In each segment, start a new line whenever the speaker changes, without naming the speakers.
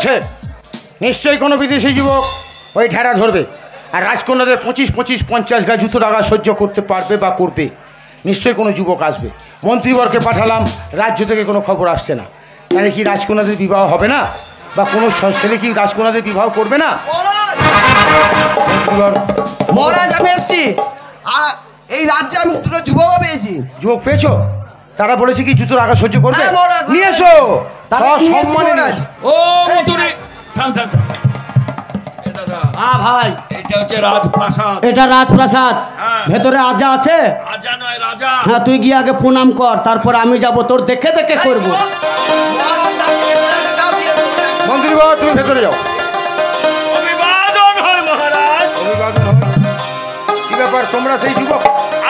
হয়েছে, নিশ্চয়ই কোনো বিদেশি যুবক ওই ঢেড়া ধরবে। আর রাজকন্যাদের 25-50 গা জুতোর আঘাত সহ্য করতে পারবে বা করবে, নিশ্চয়ই কোনো যুবক আসবে। মন্ত্রীবরকে পাঠালাম, রাজ্য থেকে কোনো খবর আসছে না। তাহলে কি রাজকন্যাদের বিবাহ হবে না? বা কোনো ছেলে কি রাজকন্যাদের বিবাহ করবে না?
মহারাজ আমি এসছি, আর এই রাজ্যে আমি দুটো যুবক পেয়েছি।
যুবক পেয়েছো? তারা বলেছে কি জুতোর আঘাত সহ্য করবে? নিয়ে এসো।
ও মধুরে থাম থাম।
ভাই
এটা হচ্ছে রাজপ্রাসাদ।
এটা রাজপ্রাসাদ, ভেতরে আজা আছে?
আজা নয় রাজা।
হ্যাঁ, তুই গিয়ে আগে প্রণাম কর, তারপর আমি যাব, তোর দেখে দেখে করবো।
মন্ত্রীবর তুমি ভেতরে যাও।
অভিবাদন হয় মহারাজ।
অভিবাদন হয়। কি ব্যাপার, তোমরা সেই যুবক?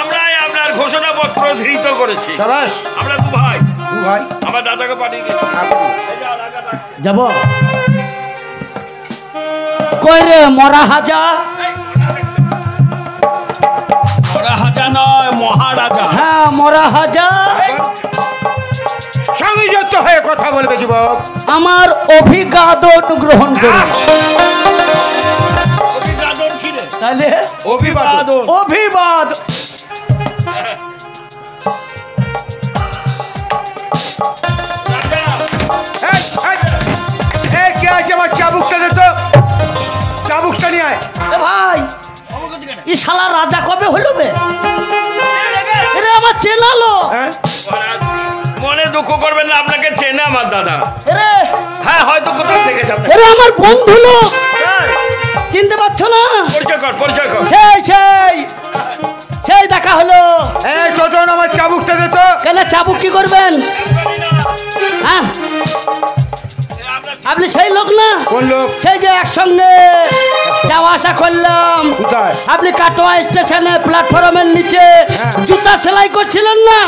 আমরাই আপনার ঘোষণাপত্র ধৃত করেছি।
সাবাস।
আমরা দু ভাই।
দু ভাই?
আমার দাদাকে পাঠিয়ে গেছি।
যাব কই রে মরা হাজা?
মরা হাজা নয়, মহারাজা।
হ্যাঁ, মরা হাজা।
সংযত হয়ে কথা বলবে যুবক।
আমার অভিবাদন গ্রহণ করো।
অভিবাদন কি রে?
তাহলে
অভিবাদন।
অভিবাদ।
কে আছে? আমার চাবুকটা দে তো, চাবুকটা নিয়ে আয়।
ভাই, এই শালা রাজা কবে হলো বে? এরে আমার চেনালো।
মনে দুঃখ করবেন না, আপনাকে চেনে আমার দাদা।
এরে
হ্যাঁ, হয়তো কোথাও থেকে যাবে।
এরে আমার বন্ধু লোক, চিনতে পারছো না?
পরিচয় কর, পরিচয় কর।
সেই সেই সেই দেখা হলো।
এই টোটন, আমার চাবুকটা দে তো।
কেন চাবুক কি করবেন? হ্যাঁ, আপনি সেই লোক না?
কোন লোক?
সেই যে একসঙ্গে যাওয়া আসা করলাম।
কোথায়?
আপনি কাটোয়া স্টেশনে প্ল্যাটফর্মের নিচে জুতা সেলাই করছিলেন না?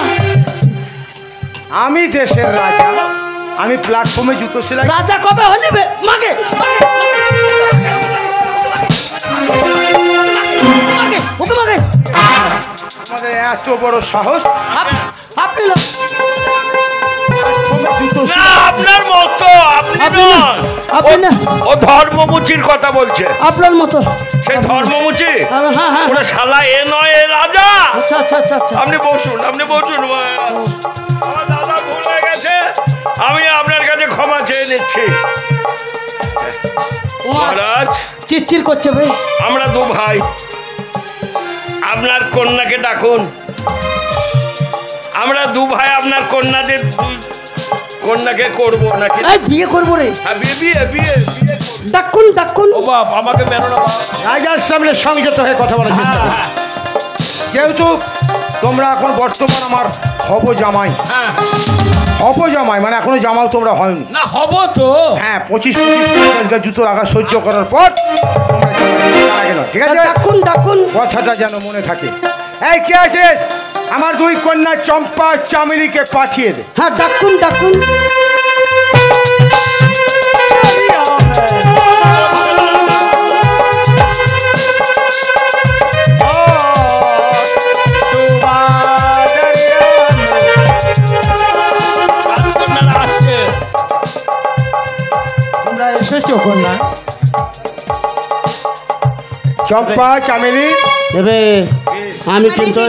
আমি দেশের রাজা, আমি প্ল্যাটফর্মে জুতো সেলাই।
রাজা কবে হলিবে? মাগে ওকে মাগে।
আমাদের এত বড় সাহস!
আপনি
আপনার মতো ও ধর্মমুচির কথা বলছে।
আপনার মতো
সেই ধর্মমুচি
হ্যাঁ,
ওরা শালা এ নয়, এ রাজা।
আচ্ছা আচ্ছা আচ্ছা,
আপনি বসুন, আপনি বসুন। আমার দাদা ভুল হয়ে গেছে, আমি আপনার কাছে ক্ষমা চেয়ে নিচ্ছি। মহারাজ
চিরচির করছে ভাই।
আমরা দু ভাই, আপনার কন্যাকে ডাকুন। আমরা দু ভাই আপনার কন্যাদের কন্যাকে করবো নাকি?
বিয়ে করবো রে।
হ্যাঁ, বিয়ে বিয়ে বিয়ে
ডাকুন ডাকুন।
ও বাপ, আমাকে মেরো না।
রাজার সামনে সংযত হয়ে কথা বলা চেষ্টা করো। যেহেতু তোমরা এখন বর্তমান আমার হব জামাই, হব জামাই মানে এখনো জামাও তোমরা হয়নি
না, হব তো।
হ্যাঁ, 25-50 জুতোর আঘাত সহ্য করার পর ঠিক আছে?
ডাকুন ডাকুন,
কথাটা যেন মনে থাকে। এই কে আছিস? আমার দুই কন্যা চম্পা চামেলিকে পাঠিয়ে দে।
হ্যাঁ, ডাকুন ডাকুন।
তোমরা এসেছো কন্যা? চম্পা চামেলি
দেবে। আমি কিন্তু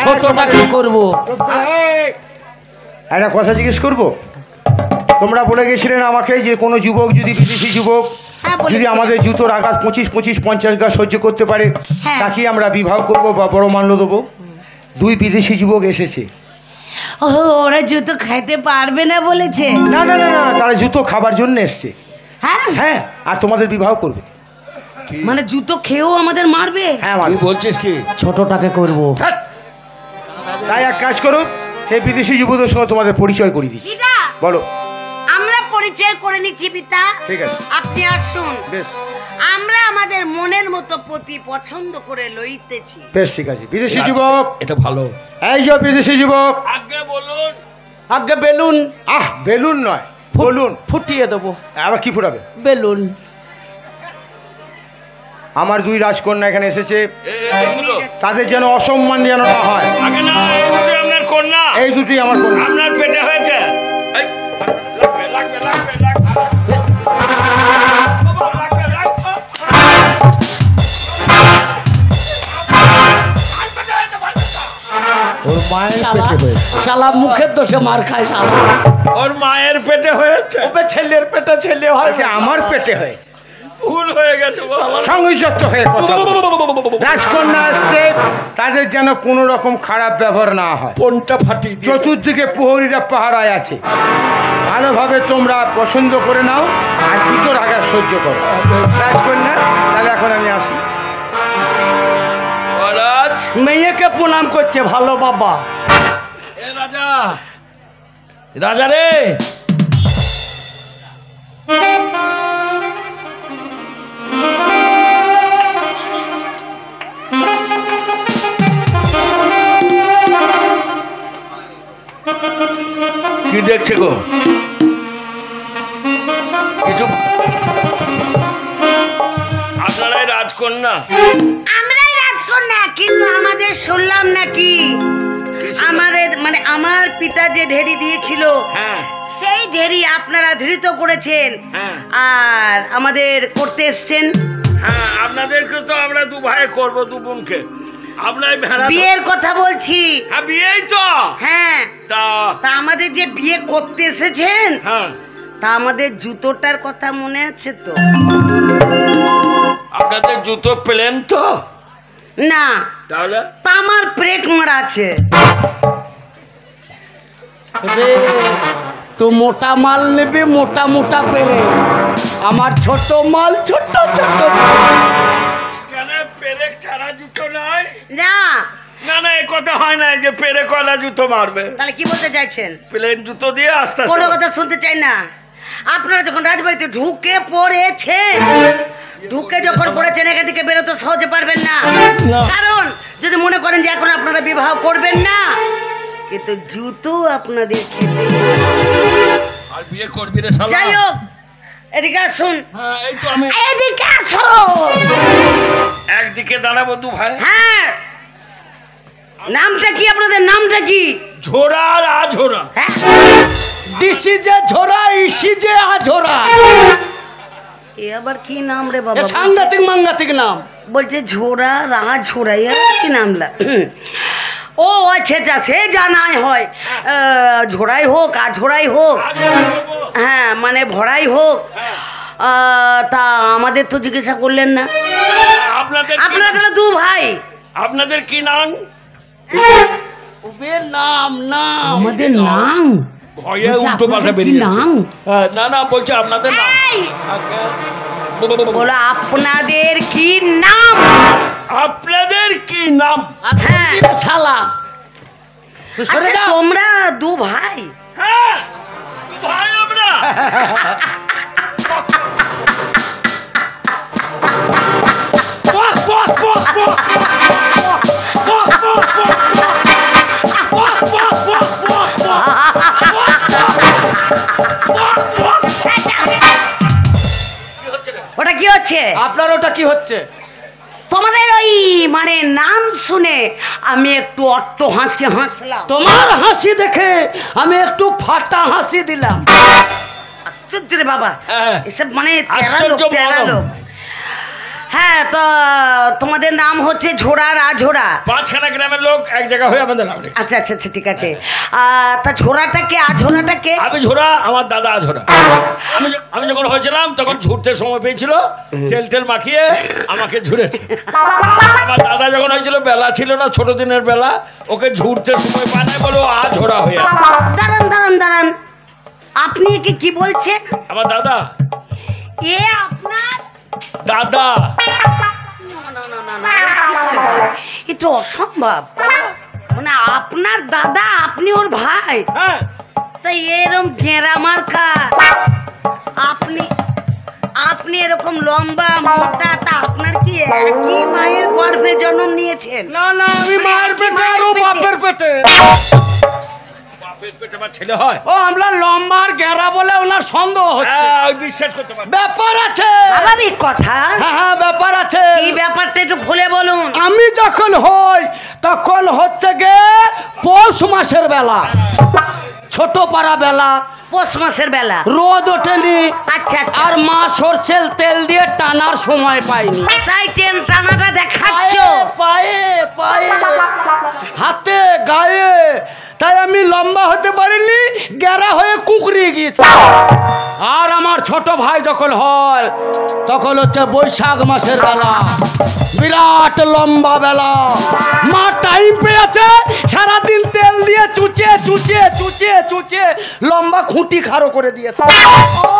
ছোটটা কি করবো?
একটা কথা জিজ্ঞেস করবো? তোমরা বলে গেছিলেন আমাকে যে কোনো যুবক যদি বিদেশি যুবক যদি আমাদের জুতোর আঘাত 25-50 গা সহ্য করতে পারে, তাকে আমরা বিবাহ করব বা বড় মান্য দেবো। দুই বিদেশি যুবক এসেছে।
ওরা জুতো খাইতে পারবে না বলেছে?
না না না না, তারা জুতো খাবার জন্য এসছে।
হ্যাঁ
হ্যাঁ, আর তোমাদের বিবাহ করবে।
মানে জুতো খেয়েও আমাদের মারবে?
হ্যাঁ,
তুই বলছিস কি?
ছোটটাকে করবো।
তাই এক কাজ করো, সেই বিদেশি যুবকদের সঙ্গে তোমাদের পরিচয় করিয়ে দিচ্ছি। বলো।
আমরা পরিচয় করে নিচ্ছি পিতা।
ঠিক আছে,
আপনি আসুন।
বেশ।
আমরা আমাদের মনের মতো পতি পছন্দ করে লইতেছি।
বেশ, ঠিক আছে। বিদেশি যুবক,
এটা ভালো।
এই যে বিদেশি যুবক।
আগে বলুন।
আগে বেলুন।
বেলুন নয়, বলুন।
ফুটিয়ে দেবো।
আবার কি ফুটাবে?
বেলুন।
আমার দুই রাজকন্যা এখানে এসেছে, তাদের যেন অসম্মান যেন না হয়।
আগে না, এই দুটি আপনার কন্যা।
এই দুটি আমার কন্যা।
আপনার পেটে হয়েছে। লাগবে লাগবে লাগবে লাগবে।
মায়ের
শালা
পেটে হয়েছে।
শালা মুখের দোষে মার খায় শালা।
ওর মায়ের পেটে হয়েছে,
ওবে ছেলের পেটে ছেলে হয়
বলছে আমার পেটে হয়েছে।
ভুল হয়ে গেছে বাবা।
সংযত হয়ে কথা বলো। রাজকন্যা আসছে, তাদের যেন কোনো রকম খারাপ ব্যবহার না হয়।
কোনটা ফাটিয়ে দিয়ে
চতুর্দিকে প্রহরীরা পাহারায় আছে, ভালোভাবে তোমরা পছন্দ করে নাও আর দুটোর আঘাত সহ্য করো। রাজকন্যা, তাহলে এখন আমি আসি।
মহারাজ,
মেয়েকে প্রণাম করছে ভালো বাবা।
এ রাজা, রাজা রে, কি দেখছে গো? কিছু আপনারাই রাজকন্যা?
আমরাই রাজকন্যা, কিন্তু আমাদের শুনলাম নাকি আমাদের মানে আমার পিতা যে ঢেড়ি দিয়েছিল
হ্যাঁ
সেই ঢেড়ি আপনারা ধৃত করেছেন
হ্যাঁ।
আর আমাদের করতে এসছেন।
হ্যাঁ, আপনাদেরকে তো আমরা দু ভাই করবো, দু বোনকে। আপনার ভেড়া তো-
বিয়ের কথা বলছি।
হ্যাঁ, বিয়েই তো।
হ্যাঁ,
তা
তা আমাদের যে বিয়ে করতে এসেছেন
হ্যাঁ,
তা আমাদের জুতোটার কথা মনে আছে তো?
আপনাদের জুতো পেলেন তো?
না,
তাহলে
তা আমার ব্রেক মারা আছে।
রে তো মোটা মাল নেবে, মোটা মোটা পেরে, আমার ছোট মাল ছোট ছোট।
কেন পেরেক ছাড়া জুতো নাই?
না,
না না, এ কথা হয় না যে পেরে কলা জুতো মারবে।
তাহলে কি বলতে চাইছেন?
প্লেন জুতো দিয়ে আস্তে
কোনো
আস্তে।
কথা শুনতে চাই না। আপনারা যখন রাজবাড়িতে ঢুকে পড়েছেন, ঢুকে যখন পড়েছেন এখান থেকে বেরোতে সহজে পারবেন না।
না।
কারণ যদি মনে করেন যে এখন আপনারা বিবাহ করবেন না, কিন্তু জুতো আপনাদের খেতে।
আর বিয়ে করবি রে শালা?
যাই হোক, এদিকে আসুন।
হ্যাঁ, এই তো আমি
এদিকে আসো।
একদিকে দাঁড়াবো দু ভাই।
হ্যাঁ, নামটা কি আপনাদের? নামটা কি?
ঝোড়া আর আঝোড়া।
হ্যাঁ,
ডিসি যে ঝোরা, ইসি যে আঝোরা।
এ আবার কি নাম রে বাবা?
এ সাংঘাতিক মাঙ্গাতিক নাম।
বলছে ঝোড়া রাহা ঝোড়া, এ আবার কি নামলা? ও আচ্ছা আচ্ছা, সে জানাই হয়। ঝোড়াই হোক আর ঝোড়াই হোক, হ্যাঁ মানে ভরাই হোক। তা আমাদের তো জিজ্ঞাসা করলেন না।
আপনাদের
আপনারা তাহলে দু ভাই।
আপনাদের কি নাম?
ওদের নাম নাম
আমাদের নাম?
ভয়ে
বলছে,
উল্টো পাল্টা
আপনাদের কি
বেরিয়ে
নাম?
যাচ্ছে। না না, বলছে আপনাদের নাম।
এই! বলো আপনাদের কি নাম?
আপনাদের কি নাম?
হ্যাঁ।
শালা তুই সরে
আচ্ছা,
যা।
তোমরা দু ভাই?
হ্যাঁ, ভাই আমরা। বস বস বস বস বস বস বস বস বস বস
ওটা কি হচ্ছে?
আপনার ওটা কি হচ্ছে?
তোমাদের ওই মানে নাম শুনে আমি একটু অট্ট হাসি হাসলাম।
তোমার হাসি দেখে আমি একটু ফাটা হাসি দিলাম।
আশ্চর্য রে বাবা,
হ্যাঁ।
এসব মানে
আশ্চর্য
তেরা
বলো।
লোক। হ্যাঁ, তো তোমাদের নাম হচ্ছে ঝোড়া রাঝোড়া।
পাঁচখানা গ্রামের লোক এক জায়গা হয়ে আমাদের নাম রেখেছে।
আচ্ছা আচ্ছা আচ্ছা, ঠিক আছে। তা ঝোড়াটাকে আঝোড়াটাকে?
আমি ঝোড়া, আমার দাদা ঝোড়া। আমি যখন হয়েছিলাম তখন ঝুড়তে সময় পেয়েছিল, তেল টেল মাখিয়ে আমাকে ঝুড়েছে। আমার দাদা যখন হয়েছিল বেলা ছিল না, ছোট দিনের বেলা, ওকে ঝুড়তে সময় পায় না বলে ও ঝোড়া হয়ে।
দাঁড়ান দাঁড়ান দাঁড়ান, আপনি একে কি বলছেন?
আমার দাদা।
এ আপনার
দাদা।
না, না, না, না, এটা অসম্ভব। মানে আপনার দাদা, আপনি ওর ভাই?
হ্যাঁ,
তাই এরকম গেঁড়া মার্কা আপনি আপনি এরকম লম্বা মোটা, তা আপনার কি একই মায়ের গর্ভে জন্ম নিয়েছেন?
না না, আমি মায়ের পেটে আর ও বাপের পেটে।
বাপের পেটে আমার ছেলে হয়।
ও আমরা লম্বা আর গেঁড়া বলে ওনার সন্দেহ হচ্ছে।
হ্যাঁ, ওই বিশ্বাস করতে পারি।
ব্যাপার আছে।
স্বাভাবিক কথা।
হ্যাঁ হ্যাঁ, ব্যাপার আছে।
এই ব্যাপারটা একটু খুলে বলুন।
আমি যখন হই তখন হচ্ছে গে পৌষ মাসের বেলা। ছোট পাড়া বেলা,
পৌষ মাসের বেলা।
রোদ ওঠেনি,
আচ্ছা আচ্ছা।
আর মা সরষের তেল দিয়ে টানার সময় পাইনি।
তাই তেল টানাটা দেখাচ্ছ?
পায়ে পায়ে হাতে গায়ে, তাই আমি লম্বা হতে পারিনি, গেরা হয়ে কুকড়িয়ে গিয়েছে। আর আমার ছোট ভাই যখন হয় তখন হচ্ছে বৈশাখ মাসের বেলা, বিরাট লম্বা বেলা। মা টাইম পেয়েছে, সারাদিন তেল দিয়ে চুচে চুচে চুচে চুচে লম্বা খুঁটি খাড়ো করে দিয়েছে।
ও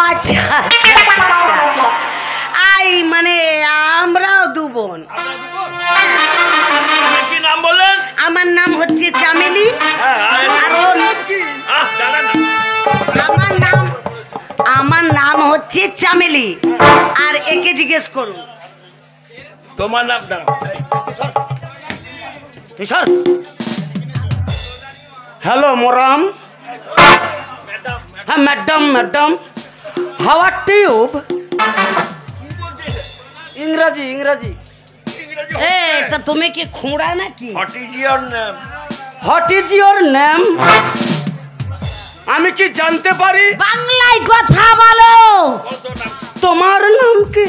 আচ্ছা আচ্ছা। আই মানে আমরাও দু বোন।
কি নাম বললেন?
আমার নাম হচ্ছে চামেলি, আর ওর আমার নাম হচ্ছে চামেলি। আর একে জিজ্ঞেস করুন
তোমার নাম? দাঁড়াও।
হ্যালো মোরাম। হ্যাঁ madam, madam how are tube. ইংরাজি ইংরাজি।
এ তা তুমি কি খুঁড়া নাকি?
What is your name?
What is your name? আমি কি জানতে পারি?
বাংলায় কথা বলো।
তোমার নাম কি?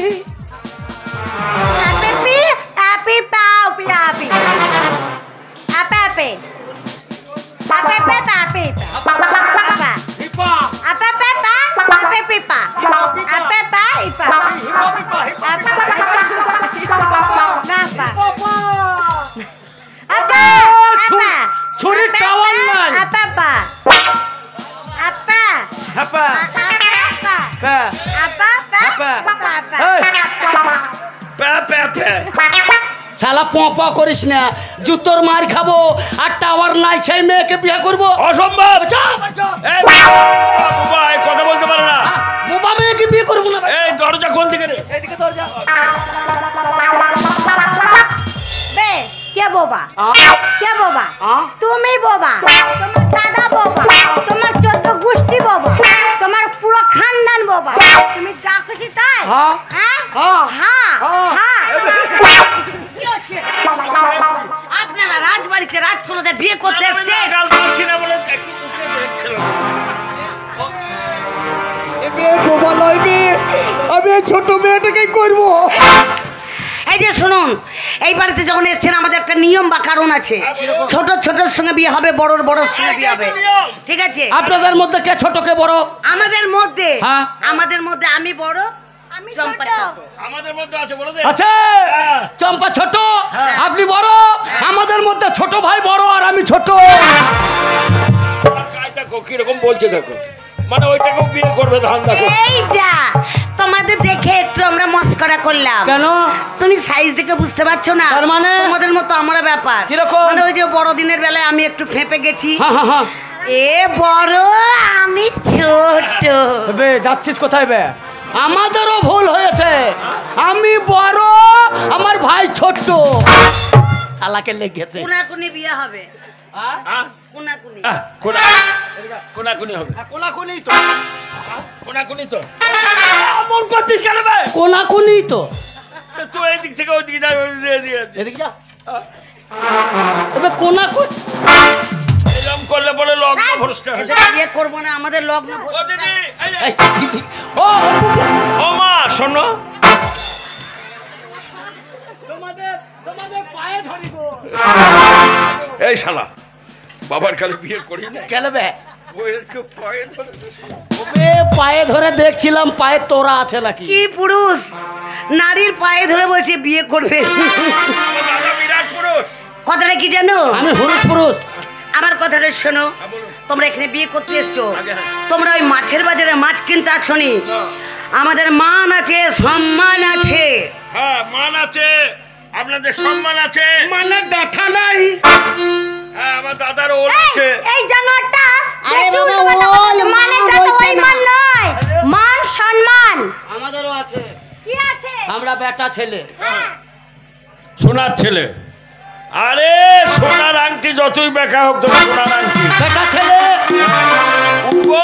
ছুরির টাওয়ার নাই। হ্যাপা কা হ্যাপা। এই,
প্যা প্যা প্যা।
শালা পপা করিস না, জুতোর মার খাবো। আর টাওয়ার নাই, সেই মেয়েকে বিয়ে করবো?
অসম্ভব। এই বাবা, এই কথা বলতে পারে না।
বোবা মেয়েকে বিয়ে করবো না।
এই দরজা কোন দিকে রে?
এদিকে দরজা।
বে কে বোবা? কে বোবা? তুমি বোবা, তোমার দাদা বোবা, তোমার 14 গোষ্ঠী বোবা, তোমার পুরো খানদান বোবা। তুমি যা খুশি তাই।
হ্যাঁ
হ্যাঁ
হ্যাঁ
হ্যাঁ হ্যাঁ।
কি হচ্ছে? আপনারা রাজবাড়িতে রাজকন্যাদের বিয়ে করতে এসছে?
গাল দিচ্ছি না বলে একটু উঠে দেখছিলাম।
বোবা লইবে, আমি ছোট মেয়েটাকে করবো।
এই যে শুনুন, এই বাড়িতে যখন এসছেন আমাদের একটা নিয়ম বা কারণ আছে। ছোট ছোটর সঙ্গে বিয়ে হবে, বড়র বড়র সঙ্গে বিয়ে হবে, ঠিক আছে?
আপনাদের মধ্যে কে ছোট কে বড়?
আমাদের মধ্যে
হ্যাঁ।
আমাদের মধ্যে আমি বড়,
আমি
চম্পা
ছোট।
ছোট।
আমাদের মধ্যে আছে বলে দে।
আছে চম্পা ছোট, আপনি বড়। আমাদের মধ্যে ছোট ভাই বড় আর আমি ছোট।
কাজটা কিরকম বলছে দেখো, মানে ওইটাকেও বিয়ে করবে ধান দেখো।
এই যা, তোমাদের দেখে একটু আমরা মস্করা করলাম।
কেন?
তুমি সাইজ দেখে বুঝতে পারছো না?
তার মানে?
তোমাদের মতো আমরা ব্যাপার
কিরকম?
মানে ওই যে বড়দিনের বেলায় আমি একটু ফেঁপে গেছি।
হ্যাঁ হ্যাঁ হ্যাঁ।
এ বড়, আমি ছোট।
বে যাচ্ছিস কোথায় বে? আমাদেরও ভুল হয়েছে, আমি বড়, আমার ভাই ছোট। শালাকে লেগেছে।
কোনাকুনি বিয়ে হবে,
হ্যাঁ?
কোনাকুনি।
কোনাকুনি হবে।
কোনাকুনি তো,
কোনাকুনি তো মন করছিস কেন বে?
কোনাকুনি তো।
তুই এই দিক থেকে ওই দিকে যা, ওই দিকে দিয়ে আছে।
এদিকে যা। তবে কোনাকুনি
এরকম করলে পরে লগ্ন ভ্রষ্ট হয়।
এদের বিয়ে করবো না, আমাদের লগ্ন
ও দিদি, এই যে,
এই, দিদি। ও
ও মা শোনো,
তোমাদের পায়ে ধরিব।
এই শালা বাবার কালে বিয়ে করি না,
কেন বে?
বইয়ের কেউ পায়ে ধরে
ওবে পায়ে ধরে দেখছিলাম, পায়ে তোরা আছে নাকি?
কি পুরুষ নারীর পায়ে ধরে বলছে বিয়ে করবে।
দাদা বিরাট পুরুষ।
কথাটা কি জানো?
আমি হলুদ পুরুষ।
আমার কথাটা শোনো,
হ্যাঁ, বলুন।
তোমরা এখানে বিয়ে করতে এসছো,
আগে হ্যাঁ।
তোমরা ওই মাছের বাজারে মাছ কিনতে আসনি। আমাদের মান আছে, সম্মান আছে।
হ্যাঁ মান আছে, আপনাদের সম্মান আছে,
মানে ডাঠা নাই।
হ্যাঁ আমার দাদার ওল আছে।
এই জানোয়ারটা
আরে
বেশি
বাবা,
উল্টোপাল্টা
ওল
বলছে।
মান
মানে যত
বলছে
ওই
না।
মান নয়, মান সম্মান
আমাদেরও আছে,
কি আছে?
আমরা বেটা ছেলে।
হ্যাঁ।
সোনার ছেলে, আরে সোনার আংটি যতই বেকা হোক তোমার সোনার আংটি
বেটা ছেলে
উঠবো।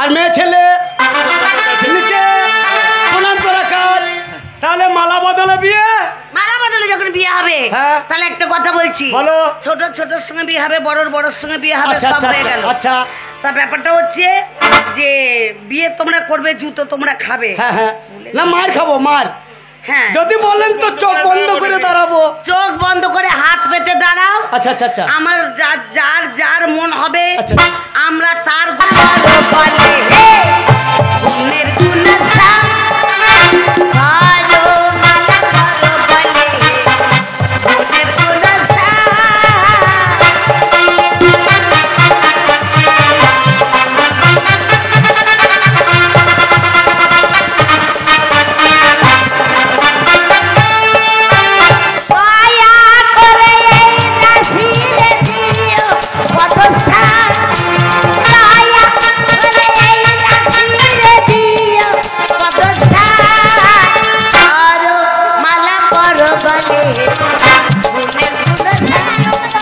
আর মেয়ে ছেলে নিচে প্রণাম করা কাজ। তাহলে মালা বদলে বিয়ে।
মালা বদলে যখন বিয়ে হবে হবে
হ্যাঁ।
তাহলে একটা কথা বলছি
বলো।
ছোট ছোটর সঙ্গে বিয়ে হবে বড়র বড়র সঙ্গে বিয়ে হবে
আচ্ছা
সব
আচ্ছা
হয়ে গেল
আচ্ছা
তা ব্যাপারটা হচ্ছে যে বিয়ে তোমরা করবে জুতো তোমরা খাবে
হ্যাঁ হ্যাঁ না মার খাবো মার
হ্যাঁ
যদি বলেন তো চোখ বন্ধ করে দাঁড়াবো
চোখ বন্ধ করে হাত পেতে দাঁড়াও
আচ্ছা আচ্ছা আচ্ছা
আমার যার যার যার মন হবে
আচ্ছা।
আমরা তার বলে হে গুণের গুণসা ভালো মালা করো বলে গুণের গুণসা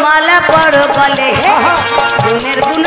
মালা পড়ো বলে হে গুণের গুণ